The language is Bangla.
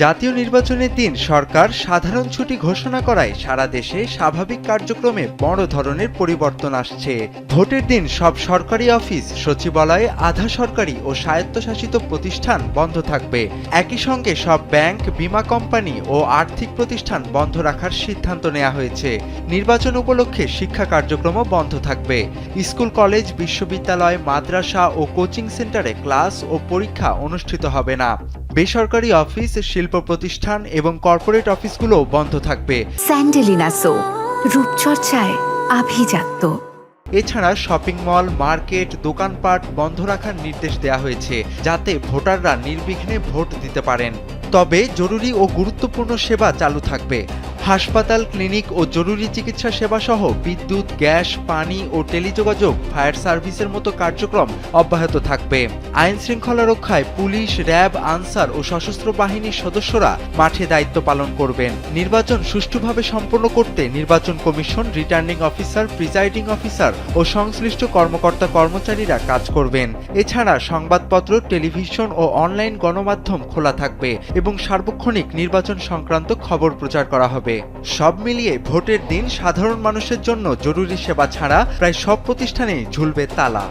জাতীয় নির্বাচনের দিন সরকার সাধারণ ছুটি ঘোষণা করায় সারা দেশে স্বাভাবিক কার্যক্রমে বড় ধরনের পরিবর্তন আসছে। ভোটের দিন সব সরকারি অফিস, সচিবালয়, আধা সরকারি ও স্বায়ত্তশাসিত প্রতিষ্ঠান বন্ধ থাকবে। একই সঙ্গে সব ব্যাংক, বীমা কোম্পানি ও আর্থিক প্রতিষ্ঠান বন্ধ রাখার সিদ্ধান্ত নেওয়া হয়েছে। নির্বাচন উপলক্ষে শিক্ষা কার্যক্রমও বন্ধ থাকবে। স্কুল, কলেজ, বিশ্ববিদ্যালয়, মাদ্রাসা ও কোচিং সেন্টারে ক্লাস ও পরীক্ষা অনুষ্ঠিত হবে না। বেসরকারি অফিস, শিল্প প্রতিষ্ঠান এবং কর্পোরেট অফিসগুলোও বন্ধ থাকবে। স্যান্ডেলিনা সো, রূপচর্চায় আভিজাত্য। এছাড়া শপিং মল, মার্কেট, দোকানপাট বন্ধ রাখার নির্দেশ দেওয়া হয়েছে, যাতে ভোটাররা নির্বিঘ্নে ভোট দিতে পারেন। তবে জরুরি ও গুরুত্বপূর্ণ সেবা চালু থাকবে। হাসপাতাল, ক্লিনিক ও জরুরি চিকিৎসা সেবা সহ বিদ্যুৎ, গ্যাস, পানি ও টেলিযোগাযোগ, ফায়ার সার্ভিসের মতো কার্যক্রম অব্যাহত থাকবে। আইন শৃঙ্খলা রক্ষায় পুলিশ, র্যাব, আনসার ও সশস্ত্র বাহিনীর সদস্যরা মাঠে দায়িত্ব পালন করবেন। নির্বাচন সুষ্ঠুভাবে সম্পন্ন করতে নির্বাচন commission, returning officer, presiding officer ও সংশ্লিষ্ট কর্মকর্তা কর্মচারীরা কাজ করবেন। এছাড়া সংবাদপত্র, টেলিভিশন ও অনলাইন গণমাধ্যম খোলা থাকবে এবং সার্বক্ষণিক নির্বাচন সংক্রান্ত খবর প্রচার করা হবে। সব মিলিয়ে ভোটের দিন সাধারণ মানুষের জন্য জরুরি সেবা ছাড়া প্রায় সব প্রতিষ্ঠানেই ঝুলবে তালা।